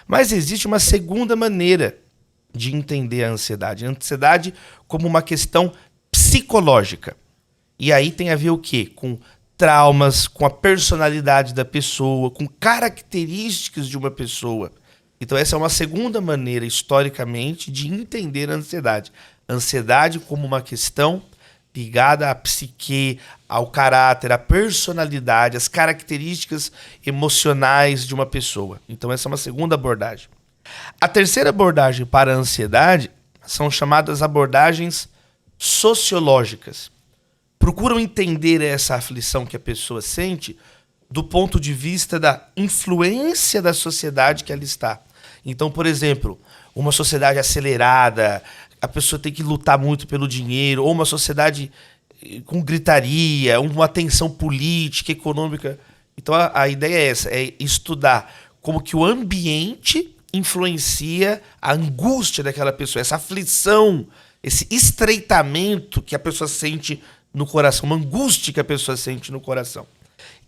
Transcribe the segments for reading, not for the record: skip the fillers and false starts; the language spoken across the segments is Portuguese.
Mas existe uma segunda maneira de entender a ansiedade. A ansiedade como uma questão psicológica. E aí tem a ver o quê? Com traumas, com a personalidade da pessoa, com características de uma pessoa. Então essa é uma segunda maneira, historicamente, de entender a ansiedade. A ansiedade como uma questão ligada à psique, ao caráter, à personalidade, às características emocionais de uma pessoa. Então essa é uma segunda abordagem. A terceira abordagem para a ansiedade são chamadas abordagens sociológicas. Procuram entender essa aflição que a pessoa sente do ponto de vista da influência da sociedade que ela está. Então, por exemplo, uma sociedade acelerada, a pessoa tem que lutar muito pelo dinheiro, ou uma sociedade com gritaria, uma tensão política, econômica. Então a ideia é essa, é estudar como que o ambiente influencia a angústia daquela pessoa, essa aflição, esse estreitamento que a pessoa sente no coração, uma angústia que a pessoa sente no coração.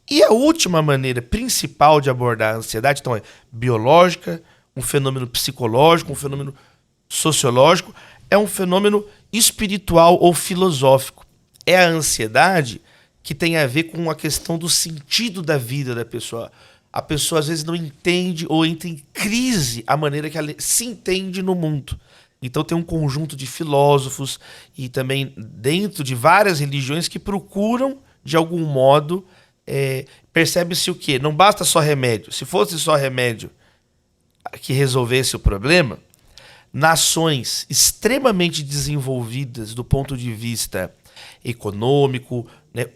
E a última maneira principal de abordar a ansiedade, então, é biológica, um fenômeno psicológico, um fenômeno sociológico, é um fenômeno espiritual ou filosófico. É a ansiedade que tem a ver com a questão do sentido da vida da pessoa. A pessoa às vezes não entende ou entra em crise a maneira que ela se entende no mundo. Então tem um conjunto de filósofos e também dentro de várias religiões que procuram, de algum modo, percebe-se o quê? Não basta só remédio. Se fosse só remédio que resolvesse o problema, nações extremamente desenvolvidas do ponto de vista econômico, né,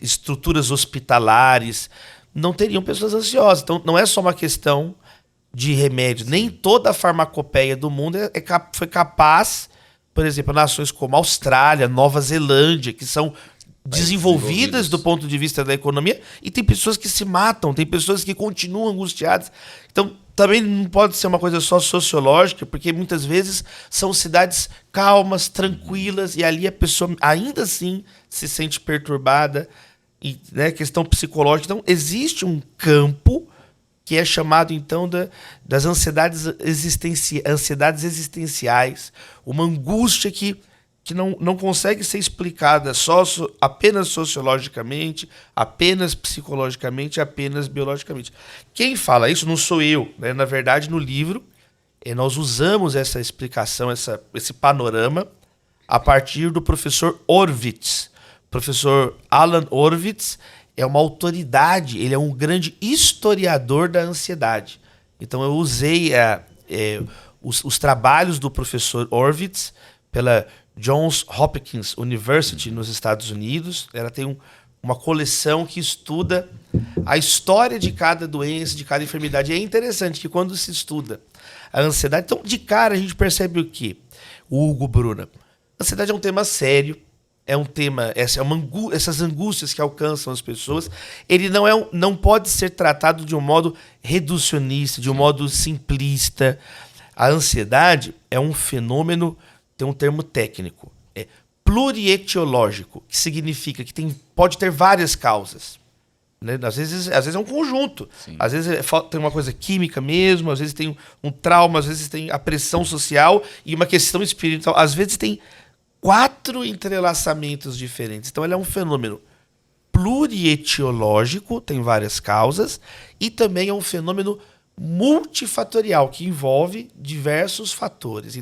estruturas hospitalares, não teriam pessoas ansiosas. Então não é só uma questão de remédio. Nem toda a farmacopeia do mundo foi capaz, por exemplo, nações como Austrália, Nova Zelândia, que são desenvolvidas do ponto de vista da economia, e tem pessoas que se matam, tem pessoas que continuam angustiadas. Então também não pode ser uma coisa só sociológica, porque muitas vezes são cidades calmas, tranquilas, e ali a pessoa ainda assim se sente perturbada, e, né, questão psicológica. Então existe um campo que é chamado então das ansiedades existenciais, uma angústia que não consegue ser explicada apenas sociologicamente, apenas psicologicamente, apenas biologicamente. Quem fala isso não sou eu, né? Na verdade, no livro, nós usamos essa explicação, esse panorama, a partir do professor Horvitz. O professor Alan Horvitz é uma autoridade, ele é um grande historiador da ansiedade. Então eu usei os trabalhos do professor Horvitz pela Johns Hopkins University nos Estados Unidos. Ela tem uma coleção que estuda a história de cada doença, de cada enfermidade. E é interessante que quando se estuda a ansiedade, então de cara a gente percebe o quê? Hugo, Bruna, a ansiedade é um tema sério, é um tema, essas angústias que alcançam as pessoas, ele não pode ser tratado de um modo reducionista, de um modo simplista. A ansiedade é um fenômeno, tem um termo técnico, é plurietiológico, que significa que pode ter várias causas. Né? Às vezes é um conjunto. Sim. Às vezes tem uma coisa química mesmo, às vezes tem um trauma, às vezes tem a pressão social e uma questão espiritual. Às vezes tem 4 entrelaçamentos diferentes. Então ele é um fenômeno plurietiológico, tem várias causas, e também é um fenômeno multifatorial, que envolve diversos fatores.